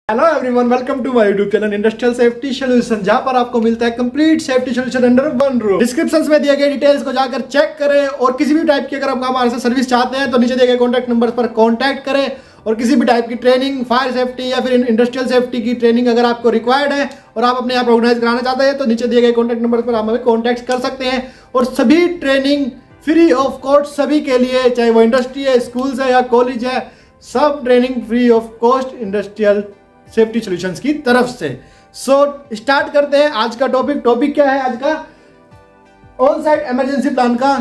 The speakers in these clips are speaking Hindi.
Hello everyone, welcome to my YouTube channel industrial safety solution, जहां पर आपको मिलता है complete safety solution under one roof. Description में दिए गए डिटेल्स को जाकर चेक करें और किसी भी टाइप की अगर आप हमारे से सर्विस चाहते हैं तो नीचे दिए गए कॉन्टैक्ट नंबर पर कॉन्टैक्ट करें। और किसी भी टाइप की ट्रेनिंग, फायर सेफ्टी या फिर इंडस्ट्रियल सेफ्टी की ट्रेनिंग अगर आपको रिक्वायर्ड है और आप अपने आप ऑर्गेनाइज कराना चाहते हैं तो नीचे दिए गए कॉन्टैक्ट नंबर पर आप हमें कॉन्टैक्ट कर सकते हैं। और सभी ट्रेनिंग फ्री ऑफ कॉस्ट सभी के लिए, चाहे वो इंडस्ट्री है, स्कूल्स है या कॉलेज है, सब training free of cost industrial safety solutions की तरफ से। सो स्टार्ट करते हैं आज का टॉपिक क्या है आज का? ऑन साइट इमरजेंसी प्लान का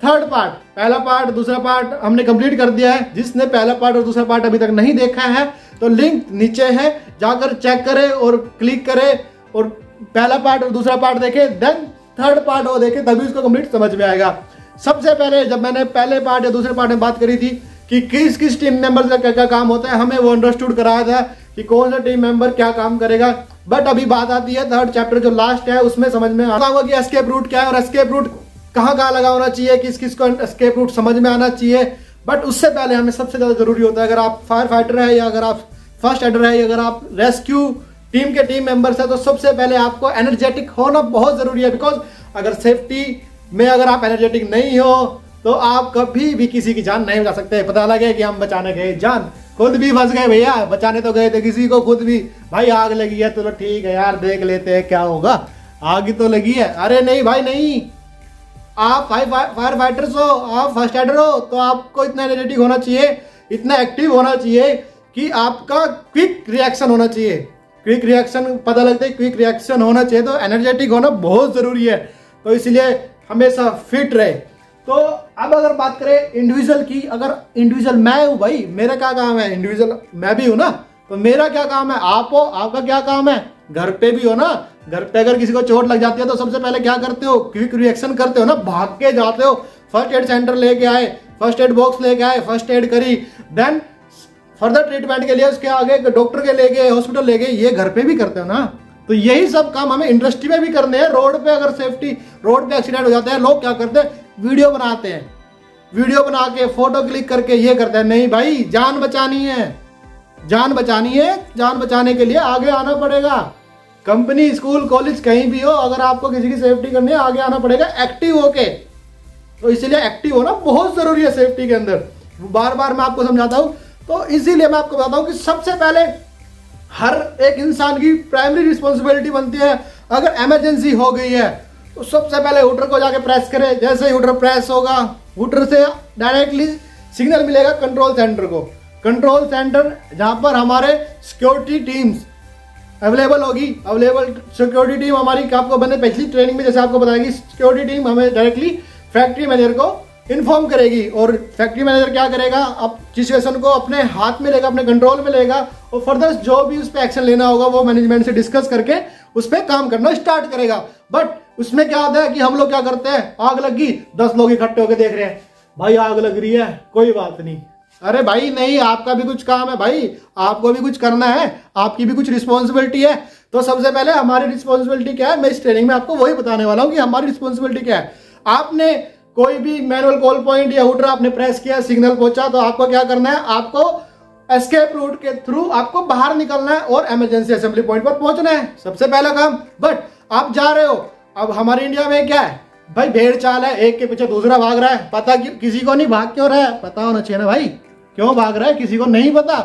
थर्ड पार्ट। पहला पार्ट, दूसरा पार्ट हमने कंप्लीट कर दिया है। जिसने पहला पार्ट और दूसरा पार्ट अभी तक नहीं देखा है तो लिंक नीचे है, जाकर चेक करें और क्लिक करें और पहला पार्ट और दूसरा पार्ट देखें, देन थर्ड पार्ट वो देखें, तभी उसको कंप्लीट समझ में आएगा। सबसे पहले जब मैंने पहले पार्ट या दूसरे पार्ट में बात करी थी कि किस किस टीम मेंबर्स का क्या क्या काम होता है, हमें वो अंडरस्टूड कराया था कि कौन सा टीम मेंबर क्या काम करेगा। बट अभी बात आती है थर्ड चैप्टर जो लास्ट है, उसमें समझ में आता होगा कि एस्केप रूट क्या है और एस्केप रूट कहाँ कहाँ लगा होना चाहिए, किस किस को एस्केप रूट समझ में आना चाहिए। बट उससे पहले हमें सबसे ज्यादा जरूरी होता है, अगर आप फायर फाइटर है या अगर आप फर्स्ट एडर है या अगर आप रेस्क्यू टीम के टीम मेंबर्स है, तो सबसे पहले आपको एनर्जेटिक होना बहुत जरूरी है। बिकॉज अगर सेफ्टी में अगर आप एनर्जेटिक नहीं हो तो आप कभी भी किसी की जान नहीं बचा सकते। पता लगे कि हम बचाने गए जान, खुद भी फंस गए भैया, बचाने तो गए थे किसी को, खुद भी भाई आग लगी है तो ठीक है यार देख लेते हैं क्या होगा, आग तो लगी है। अरे नहीं भाई नहीं, आप फायर फाइटर्स हो, आप फर्स्ट एडर हो, तो आपको इतना एनर्जेटिक होना चाहिए, इतना एक्टिव होना चाहिए कि आपका क्विक रिएक्शन होना चाहिए। क्विक रिएक्शन पता लगता है, क्विक रिएक्शन होना चाहिए, तो एनर्जेटिक होना बहुत जरूरी है। तो इसलिए हमेशा फिट रहे। तो अब अगर बात करें इंडिविजुअल की, अगर इंडिविजुअल मैं हूं भाई, मेरा क्या काम है? इंडिविजुअल मैं भी हूं ना, तो मेरा क्या काम है? आप हो, आपका क्या काम है? घर पे भी हो ना, घर पे अगर किसी को चोट लग जाती है तो सबसे पहले क्या करते हो? क्विक रिएक्शन करते हो ना, भाग के जाते हो, फर्स्ट एड सेंटर लेके आए, फर्स्ट एड बॉक्स लेके आए, फर्स्ट एड करी, देन फर्दर ट्रीटमेंट के लिए उसके आगे डॉक्टर के ले गए, हॉस्पिटल ले गए, ये घर पे भी करते हो ना। तो यही सब काम हमें इंडस्ट्री में भी करने हैं। रोड पे अगर सेफ्टी, रोड पे एक्सीडेंट हो जाते हैं, लोग क्या करते हैं? वीडियो बनाते हैं, वीडियो बना के फोटो क्लिक करके ये करते हैं। नहीं भाई, जान बचानी है, जान बचानी है, जान बचाने के लिए आगे आना पड़ेगा। कंपनी, स्कूल, कॉलेज कहीं भी हो, अगर आपको किसी की सेफ्टी करनी है आगे आना पड़ेगा एक्टिव होके। तो इसीलिए एक्टिव होना बहुत जरूरी है सेफ्टी के अंदर। बार बार मैं आपको समझाता हूं, तो इसीलिए मैं आपको बताता हूं कि सबसे पहले हर एक इंसान की प्राइमरी रिस्पॉन्सिबिलिटी बनती है, अगर इमरजेंसी हो गई है तो सबसे पहले हुटर को जाके प्रेस करें। जैसे ही हुटर प्रेस होगा, हुटर से डायरेक्टली सिग्नल मिलेगा कंट्रोल सेंटर को। कंट्रोल सेंटर जहां पर हमारे सिक्योरिटी टीम्स अवेलेबल होगी, अवेलेबल सिक्योरिटी टीम हमारी आपको बने पिछली ट्रेनिंग में जैसे आपको बताएगी, सिक्योरिटी टीम हमें डायरेक्टली फैक्ट्री मैनेजर को इन्फॉर्म करेगी। और फैक्ट्री मैनेजर क्या करेगा? अब सिचुएशन को अपने हाथ में लेगा, अपने कंट्रोल में लेगा और फर्दर जो भी उस पर एक्शन लेना होगा वो मैनेजमेंट से डिस्कस करके उस पर काम करना स्टार्ट करेगा। बट उसमें क्या होता है कि हम लोग क्या करते हैं? आग लगी, 10 लोग इकट्ठे होकर देख रहे हैं, भाई आग लग रही है, कोई बात नहीं। अरे भाई नहीं, आपका भी कुछ काम है भाई, आपको भी कुछ करना है, आपकी भी कुछ रिस्पॉन्सिबिलिटी है। तो सबसे पहले हमारी रिस्पॉन्सिबिलिटी क्या है, मैं इस ट्रेनिंग में आपको वही बताने वाला हूं कि हमारी रिस्पॉन्सिबिलिटी क्या है। आपने कोई भी मैनुअल कॉल पॉइंट या हुटर आपने प्रेस किया, सिग्नल पहुंचा, तो आपको क्या करना है? आपको एस्केप रूट के थ्रू आपको बाहर निकलना है और इमरजेंसी असेंबली पॉइंट पर पहुंचना है, सबसे पहला काम। बट आप जा रहे हो, अब हमारे इंडिया में क्या है भाई, भेड़ चाल है, एक के पीछे दूसरा भाग रहा है, पता किसी को नहीं भाग क्यों रहा है, पता होना चाहिए ना भाई, क्यों भाग रहा है किसी को नहीं पता।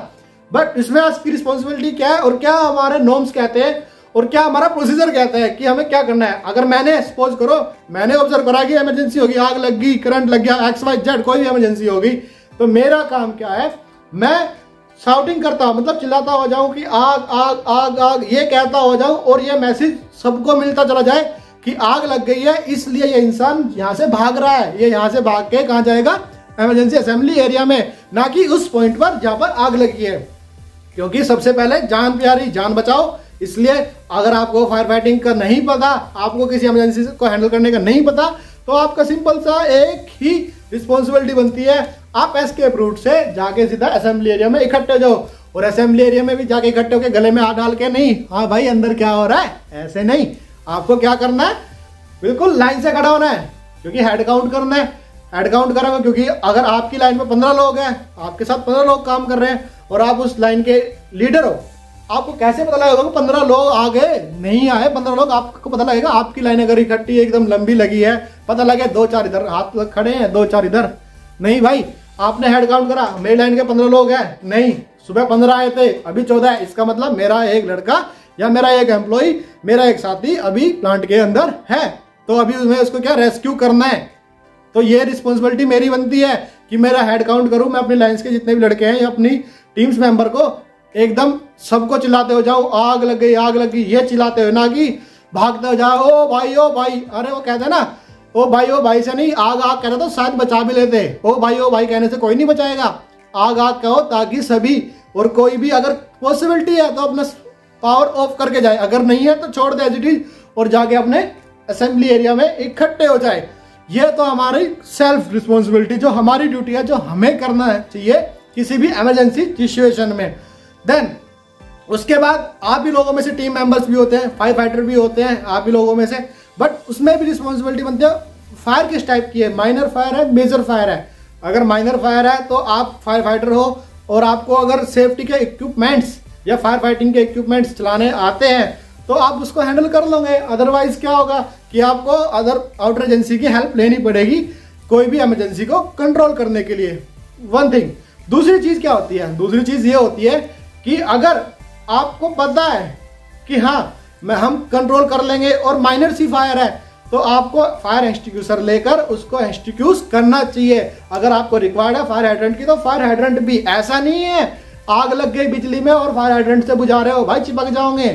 बट इसमें आपकी रिस्पॉन्सिबिलिटी क्या है और क्या हमारे नॉर्म्स कहते हैं और क्या हमारा प्रोसीजर कहता है कि हमें क्या करना है। अगर मैंने सपोज करो, मैंने ऑब्जर्व करा कि इमरजेंसी होगी, आग लग गई, करंट लग गया, XYZ कोई भी इमरजेंसी होगी, तो मेरा काम क्या है? मैं शाउटिंग करता हूं, मतलब चिल्लाता हो जाऊं कि आग आग आग आग, ये कहता हो जाऊं और ये मैसेज सबको मिलता चला जाए कि आग लग गई है, इसलिए ये इंसान यहां से भाग रहा है। ये यहां से भाग के कहां जाएगा? इमरजेंसी असेंबली एरिया में, ना कि उस पॉइंट पर जहां पर आग लगी है। क्योंकि सबसे पहले जान प्यारी, जान बचाओ। इसलिए अगर आपको फायर फाइटिंग का नहीं पता, आपको किसी इमरजेंसी को हैंडल करने का नहीं पता, तो आपका सिंपल सा एक ही रिस्पॉन्सिबिलिटी बनती है, आप एस्केप रूट से जाके सीधा असेंबली एरिया में इकट्ठे हो जाओ। और असेंबली एरिया में भी जाके इकट्ठे होकर गले में हाथ डाल के नहीं, हाँ भाई अंदर क्या हो रहा है, ऐसे नहीं। आपको क्या करना है? बिल्कुल लाइन से खड़ा होना है, क्योंकि हेड काउंट करना है। हेड काउंट करेंगे क्योंकि अगर आपकी लाइन में 15 लोग हैं, आपके साथ 15 लोग काम कर रहे हैं और आप उस लाइन के लीडर हो, आपको कैसे पता लगेगा कि 15 लोग आ गए? नहीं आए 15 लोग, आपको पता लगेगा आपकी लाइन अगर इकट्ठी एकदम लंबी लगी है, पता लगे 2-4 इधर हाथ खड़े हैं, 2-4 इधर। नहीं भाई, आपने हेड काउंट करा, मेरी लाइन के 15 लोग हैं, नहीं, सुबह 15 आए थे, अभी 14 है, इसका मतलब मेरा एक लड़का या मेरा एक एम्प्लॉय, मेरा एक साथी अभी प्लांट के अंदर है, तो अभी मैं उसको क्या रेस्क्यू करना है। तो ये रिस्पॉन्सिबिलिटी मेरी बनती है कि मेरा हेड काउंट करूं, मैं अपनी लाइन्स के जितने भी लड़के हैं या अपनी टीम्स मेंबर को एकदम सबको चिल्लाते हो जाओ, आग लग गई, आग लग गई, ये चिल्लाते हो, ना कि भागते हो जाओ, ओ भाई ओ भाई। अरे वो कहते हैं ना, ओ भाई से नहीं, आग आग कहते तो शायद बचा भी लेते। ओ भाई कहने से कोई नहीं बचाएगा, आग आग कहो ताकि सभी, और कोई भी अगर पॉसिबिलिटी है तो अपना पावर ऑफ करके जाए, अगर नहीं है तो छोड़ दे एज इट इज और जाके अपने असेंबली एरिया में इकट्ठे हो जाए। ये तो हमारी सेल्फ रिस्पॉन्सिबिलिटी, जो हमारी ड्यूटी है, जो हमें करना है चाहिए किसी भी इमरजेंसी सिचुएशन में। देन उसके बाद आप भी लोगों में से टीम मेंबर्स भी होते हैं, फायर फाइटर भी होते हैं आप भी लोगों में से, बट उसमें भी रिस्पॉन्सिबिलिटी बनती है। फायर किस टाइप की है? माइनर फायर है, मेजर फायर है। अगर माइनर फायर है तो आप फायर फाइटर हो और आपको अगर सेफ्टी के इक्विपमेंट्स या फायर फाइटिंग के इक्विपमेंट्स चलाने आते हैं तो आप उसको हैंडल कर लोगे। अदरवाइज क्या होगा कि आपको अदर आउटर एजेंसी की हेल्प लेनी पड़ेगी कोई भी इमरजेंसी को कंट्रोल करने के लिए। One thing. दूसरी चीज क्या होती है? दूसरी चीज ये होती है कि अगर आपको पता है कि हाँ हम कंट्रोल कर लेंगे और माइनर सी फायर है तो आपको फायर एक्सटिंग्विशर लेकर उसको एक्सटिंग्विश करना चाहिए। अगर आपको रिक्वायर्ड है फायर हाइड्रेंट की तो फायर हाइड्रेंट भी, ऐसा नहीं है आग लग गई बिजली में और फायर हाइड्रेंट से बुझा रहे हो, भाई चिपक जाओगे।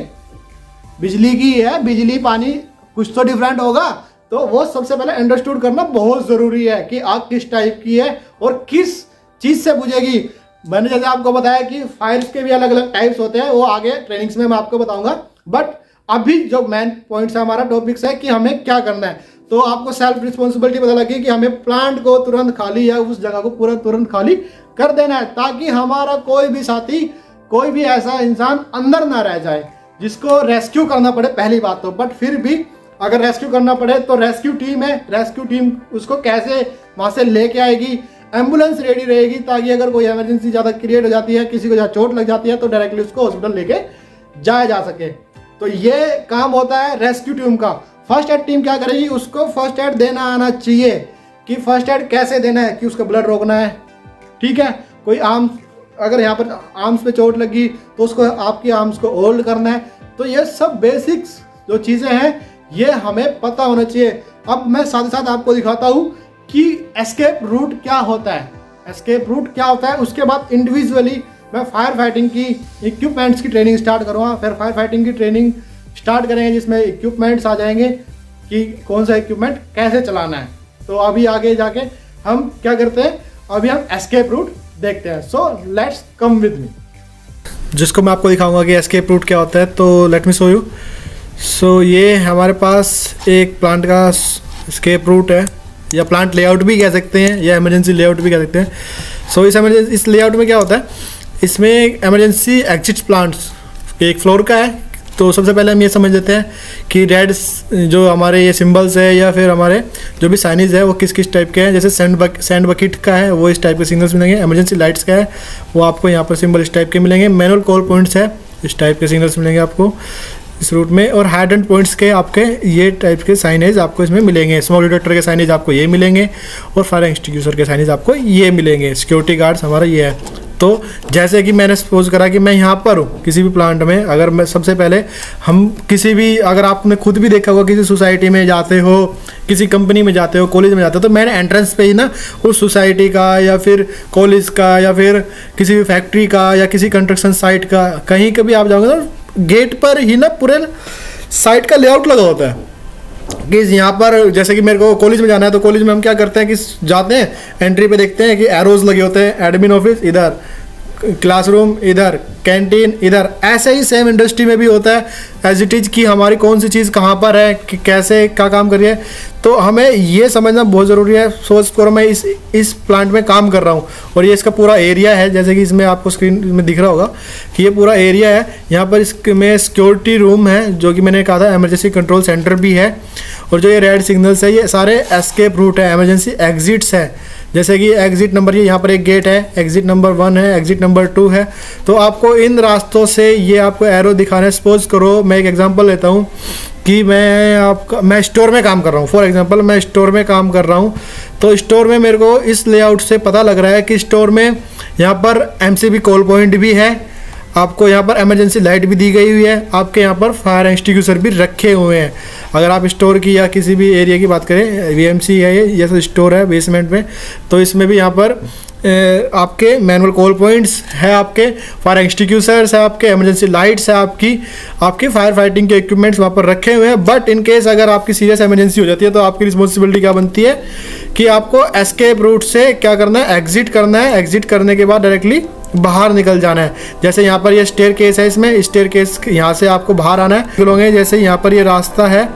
बिजली की है, बिजली पानी कुछ तो डिफरेंट होगा। तो वो सबसे पहले अंडरस्टूड करना बहुत जरूरी है कि आग किस टाइप की है और किस चीज से बुझेगी। मैंने जैसे आपको बताया कि फायर्स के भी अलग अलग टाइप्स होते हैं, वो आगे ट्रेनिंग्स में मैं आपको बताऊंगा। बट अभी जो मेन पॉइंट्स है, हमारा टॉपिक्स है कि हमें क्या करना है। तो आपको सेल्फ रिस्पॉन्सिबिलिटी पता लगी कि हमें प्लांट को तुरंत खाली या उस जगह को पूरा तुरंत खाली कर देना है ताकि हमारा कोई भी साथी, कोई भी ऐसा इंसान अंदर ना रह जाए जिसको रेस्क्यू करना पड़े। पहली बात तो, बट फिर भी अगर रेस्क्यू करना पड़े तो रेस्क्यू टीम है, रेस्क्यू टीम उसको कैसे वहां से लेके आएगी। एम्बुलेंस रेडी रहेगी ताकि अगर कोई इमरजेंसी ज्यादा क्रिएट हो जाती है, किसी को ज्यादा चोट लग जाती है तो डायरेक्टली उसको हॉस्पिटल लेके जाया जा सके। तो ये काम होता है रेस्क्यू टीम का। फर्स्ट एड टीम क्या करेगी? उसको फर्स्ट एड देना आना चाहिए कि फर्स्ट एड कैसे देना है, कि उसका ब्लड रोकना है, ठीक है। कोई आर्म, अगर यहाँ पर आर्म्स पे चोट लगी तो उसको आपकी आर्म्स को होल्ड करना है। तो ये सब बेसिक्स जो चीजें हैं ये हमें पता होना चाहिए। अब मैं साथ ही साथ आपको दिखाता हूँ कि एस्केप रूट क्या होता है। एस्केप रूट क्या होता है उसके बाद इंडिविजुअली मैं फायर फाइटिंग की इक्विपमेंट्स की ट्रेनिंग स्टार्ट करूँगा। फिर फायर फाइटिंग की ट्रेनिंग स्टार्ट करेंगे जिसमें इक्विपमेंट्स आ जाएंगे कि कौन सा इक्विपमेंट कैसे चलाना है। तो अभी आगे जाके हम क्या करते हैं, अभी हम एस्केप रूट देखते हैं। So let's come with me, जिसको मैं आपको दिखाऊंगा कि एस्केप रूट क्या होता है। तो लेट मी शो यू। सो ये हमारे पास एक प्लांट का एस्केप रूट है, या प्लांट लेआउट भी कह सकते हैं, या इमरजेंसी लेआउट भी कह सकते हैं। सो इस लेआउट में क्या होता है, इसमें इमरजेंसी एग्जिट प्लांट्स एक फ्लोर का है। तो सबसे पहले हम ये समझ लेते हैं कि रेड जो हमारे ये सिंबल्स है या फिर हमारे जो भी साइनेज है वो किस किस टाइप के हैं। जैसे सैंड बकेट का है वो इस टाइप के सिग्नल्स मिलेंगे। इमरजेंसी लाइट्स का है वो आपको यहाँ पर सिंबल इस टाइप के मिलेंगे। मैनुअल कॉल पॉइंट्स है इस टाइप के सिग्नल्स मिलेंगे आपको इस रूट में। और हाइड्रेंट पॉइंट्स के आपके ये टाइप के साइनेज आपको इसमें मिलेंगे। स्मोक डिटेक्टर के साइनेज आपको ये मिलेंगे और फायर एक्सटिंग्विशर के साइनेज आपको ये मिलेंगे। सिक्योरिटी गार्ड्स हमारा ये है। तो जैसे कि मैंने सपोज करा कि मैं यहाँ पर हूँ किसी भी प्लांट में, अगर मैं सबसे पहले हम किसी भी, अगर आपने खुद भी देखा होगा किसी सोसाइटी में जाते हो, किसी कंपनी में जाते हो, कॉलेज में जाते हो, तो मैंने एंट्रेंस पे ही ना उस सोसाइटी का या फिर कॉलेज का या फिर किसी भी फैक्ट्री का या किसी कंस्ट्रक्शन साइट का, कहीं कभी आप जाओगे तो गेट पर ही ना पूरे साइट का लेआउट लगा होता है कि यहाँ पर, जैसे कि मेरे को कॉलेज में जाना है तो कॉलेज में हम क्या करते हैं कि जाते हैं, एंट्री पे देखते हैं कि एरोज लगे होते हैं, एडमिन ऑफिस इधर, क्लासरूम इधर, कैंटीन इधर। ऐसे ही सेम इंडस्ट्री में भी होता है एज इट इज कि हमारी कौन सी चीज़ कहाँ पर है, कि कैसे क्या काम कर रही है। तो हमें ये समझना बहुत ज़रूरी है। सोच करो मैं इस प्लांट में काम कर रहा हूँ और ये इसका पूरा एरिया है, जैसे कि इसमें आपको स्क्रीन में दिख रहा होगा कि ये पूरा एरिया है। यहाँ पर इसमें सिक्योरिटी रूम है जो कि मैंने कहा था, इमरजेंसी कंट्रोल सेंटर भी है, और जो ये रेड सिग्नल्स है ये सारे एस्केप रूट है, इमरजेंसी एग्जिट्स है। जैसे कि एग्जिट नंबर, ये यहाँ पर एक गेट है, एग्जिट नंबर 1 है, एग्जिट नंबर 2 है। तो आपको इन रास्तों से ये आपको एरो दिखाना है। सपोज करो मैं एक एग्जांपल लेता हूँ कि मैं स्टोर में काम कर रहा हूँ। फॉर एग्जांपल मैं स्टोर में काम कर रहा हूँ, तो स्टोर में मेरे को इस लेआउट से पता लग रहा है कि स्टोर में यहाँ पर MCB कॉल पॉइंट भी है, आपको यहाँ पर इमरजेंसी लाइट भी दी गई हुई है, आपके यहाँ पर फायर एक्सटिंग्विशर भी रखे हुए हैं। अगर आप स्टोर की या किसी भी एरिया की बात करें, VMC है ये जैसे स्टोर है बेसमेंट में, तो इसमें भी यहाँ पर आपके मैनुअल कॉल पॉइंट्स है, आपके फायर एक्सटिंग्विशर्स है, आपके इमरजेंसी लाइट्स है, आपकी फायर फाइटिंग के इक्विपमेंट्स वहाँ पर रखे हुए हैं। बट इन केस अगर आपकी सीरियस इमरजेंसी हो जाती है तो आपकी रिस्पॉन्सिबिलिटी क्या बनती है कि आपको एस्केप रूट से क्या करना है, एग्जिट करना है। एग्जिट करने के बाद डायरेक्टली बाहर निकल जाना है। जैसे यहाँ पर ये स्टेयर केस है, इसमें स्टेयर केस यहाँ से आपको बाहर आना है। निकलोगे जैसे यहाँ पर ये रास्ता है,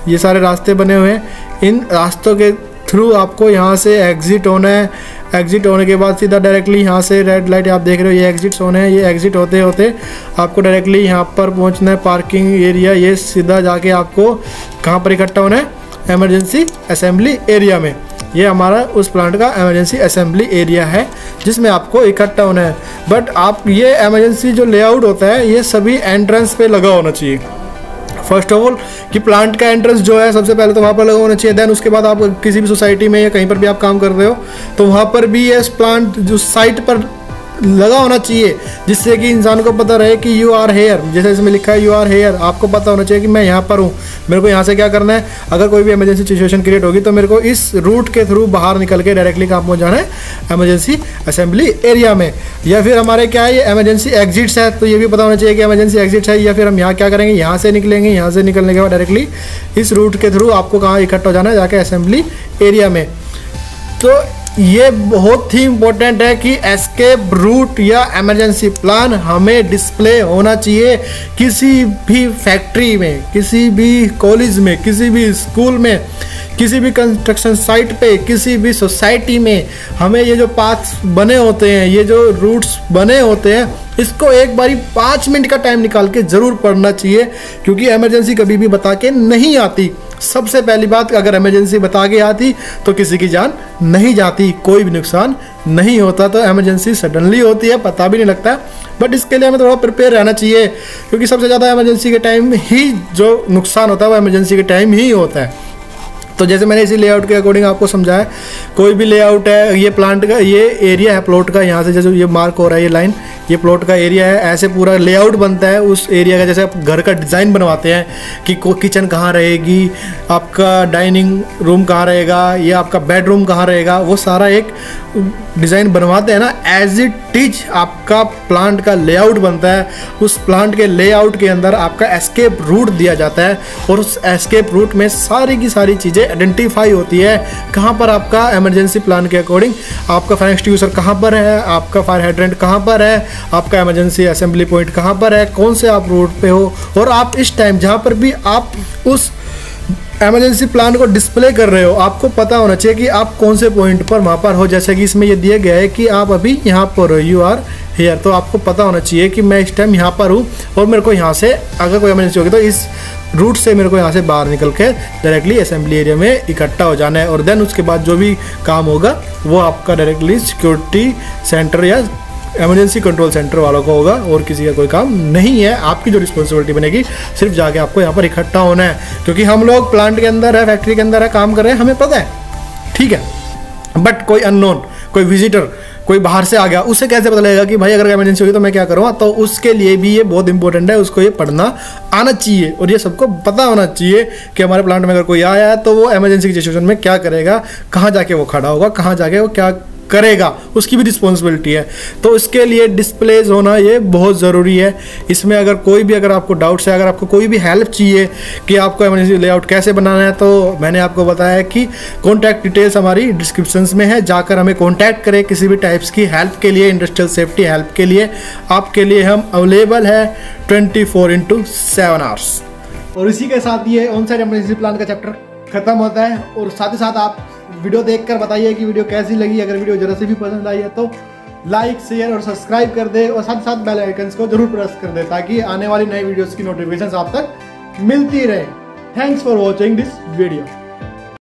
ये सारे रास्ते बने हुए हैं, इन रास्तों के थ्रू आपको यहाँ से एग्जिट होना है। एग्जिट होने के बाद सीधा डायरेक्टली यहाँ से रेड लाइट आप देख रहे हो, ये एग्जिट होने हैं। ये एग्जिट होते होते आपको डायरेक्टली यहाँ पर पहुँचना है, पार्किंग एरिया। ये सीधा जाके आपको कहाँ पर इकट्ठा होना है, इमरजेंसी असेंबली एरिया में। ये हमारा उस प्लांट का इमरजेंसी असेंबली एरिया है जिसमें आपको इकट्ठा होना है। बट आप ये इमरजेंसी जो लेआउट होता है ये सभी एंट्रेंस पे लगा होना चाहिए। फर्स्ट ऑफ ऑल कि प्लांट का एंट्रेंस जो है सबसे पहले तो वहाँ पर लगा होना चाहिए। देन उसके बाद आप किसी भी सोसाइटी में या कहीं पर भी आप काम कर रहे हो तो वहाँ पर भी ये प्लांट जो साइट पर लगा होना चाहिए, जिससे कि इंसान को पता रहे कि यू आर हेयर। जैसे इसमें लिखा है यू आर हेयर, आपको पता होना चाहिए कि मैं यहाँ पर हूँ, मेरे को यहाँ से क्या करना है। अगर कोई भी इमरजेंसी सिचुएशन क्रिएट होगी तो मेरे को इस रूट के थ्रू बाहर निकल के डायरेक्टली कहाँ पहुँच जाना है, इमरजेंसी असेंबली एरिया में। या फिर हमारे क्या है, ये इमरजेंसी एग्जिट्स है, तो ये भी पता होना चाहिए कि इमरजेंसी एग्जिट्स है। या फिर हम यहाँ क्या करेंगे, यहाँ से निकलेंगे, यहाँ से निकलने के बाद डायरेक्टली इस रूट के थ्रू आपको कहाँ इकट्ठा हो जाना है, जाके असेंबली एरिया में। तो ये बहुत ही इंपॉर्टेंट है कि एस्केप रूट या इमरजेंसी प्लान हमें डिस्प्ले होना चाहिए। किसी भी फैक्ट्री में, किसी भी कॉलेज में, किसी भी स्कूल में, किसी भी कंस्ट्रक्शन साइट पे, किसी भी सोसाइटी में हमें ये जो पाथ्स बने होते हैं, ये जो रूट्स बने होते हैं, इसको एक बारी 5 मिनट का टाइम निकाल के ज़रूर पढ़ना चाहिए। क्योंकि इमरजेंसी कभी भी बता के नहीं आती। सबसे पहली बात, अगर इमरजेंसी बता के आती तो किसी की जान नहीं जाती, कोई भी नुकसान नहीं होता। तो इमरजेंसी सडनली होती है, पता भी नहीं लगता। बट इसके लिए हमें थोड़ा प्रिपेयर रहना चाहिए, क्योंकि सबसे ज़्यादा इमरजेंसी के टाइम ही जो नुकसान होता है वो इमरजेंसी के टाइम ही होता है। तो जैसे मैंने इसी लेआउट के अकॉर्डिंग आपको समझाया, कोई भी लेआउट है, ये प्लांट का ये एरिया है प्लॉट का, यहाँ से जैसे ये मार्क हो रहा है ये लाइन, ये प्लॉट का एरिया है। ऐसे पूरा लेआउट बनता है उस एरिया का। जैसे आप घर का डिज़ाइन बनवाते हैं कि किचन कहाँ रहेगी, आपका डाइनिंग रूम कहाँ रहेगा, या आपका बेडरूम कहाँ रहेगा, वो सारा एक डिज़ाइन बनवाते हैं ना, एज इट इज आपका प्लांट का लेआउट बनता है। उस प्लांट के लेआउट के अंदर आपका एस्केप रूट दिया जाता है, और उस एस्केप रूट में सारी की सारी चीज़ें आइडेंटिफाई होती है। कहाँ पर आपका इमरजेंसी प्लान के अकॉर्डिंग आपका फायर एक्सटिंग्विशर कहाँ पर है, आपका फायर हाइड्रेंट कहाँ पर है, आपका इमरजेंसी असेंबली पॉइंट कहाँ पर है, कौन से आप रूट पे हो। और आप इस टाइम जहाँ पर भी आप उस इमरजेंसी प्लान को डिस्प्ले कर रहे हो, आपको पता होना चाहिए कि आप कौन से पॉइंट पर वहाँ पर हो। जैसे कि इसमें ये दिया गया है कि आप अभी यहाँ पर हो, यू आर हेयर। तो आपको पता होना चाहिए कि मैं इस टाइम यहाँ पर हूँ, और मेरे को यहाँ से अगर कोई इमरजेंसी होगी तो इस रूट से मेरे को यहाँ से बाहर निकल के डायरेक्टली असेंबली एरिया में इकट्ठा हो जाना है। और देन उसके बाद जो भी काम होगा वो आपका डायरेक्टली सिक्योरिटी सेंटर या इमरजेंसी कंट्रोल सेंटर वालों को होगा, और किसी का कोई काम नहीं है। आपकी जो रिस्पॉन्सिबिलिटी बनेगी सिर्फ जाके आपको यहाँ पर इकट्ठा होना है। क्योंकि हम लोग प्लांट के अंदर है, फैक्ट्री के अंदर है, काम कर रहे हैं, हमें पता है, ठीक है। बट कोई अननोन, कोई विजिटर, कोई बाहर से आ गया, उसे कैसे पता लगेगा कि भाई अगर इमरजेंसी होगी तो मैं क्या करूँगा। तो उसके लिए भी ये बहुत इंपॉर्टेंट है, उसको ये पढ़ना आना चाहिए, और ये सबको पता होना चाहिए कि हमारे प्लांट में अगर कोई आया है तो वो इमरजेंसी की सिचुएशन में क्या करेगा, कहाँ जाके वो खड़ा होगा, कहाँ जाके वो क्या करेगा, उसकी भी रिस्पॉन्सिबिलिटी है। तो इसके लिए डिस्प्लेज होना ये बहुत ज़रूरी है। इसमें अगर कोई भी, अगर आपको डाउट्स है, अगर आपको कोई भी हेल्प चाहिए कि आपको इमरजेंसी लेआउट कैसे बनाना है, तो मैंने आपको बताया है कि कॉन्टैक्ट डिटेल्स हमारी डिस्क्रिप्शंस में है, जाकर हमें कॉन्टैक्ट करें किसी भी टाइप्स की हेल्प के लिए, इंडस्ट्रियल सेफ्टी हेल्प के लिए। आपके लिए हम अवेलेबल है 24/7 आवर्स। और इसी के साथ ये ऑन साइट इमरजेंसी प्लान का चैप्टर खत्म होता है। और साथ ही साथ आप वीडियो देखकर बताइए कि वीडियो कैसी लगी। अगर वीडियो जरा से भी पसंद आई है तो लाइक, शेयर और सब्सक्राइब कर दे, और साथ ही साथ बेल आइकन्स को जरूर प्रेस कर दे, ताकि आने वाली नई वीडियोस की नोटिफिकेशन आप तक मिलती रहे। Thanks for watching this video.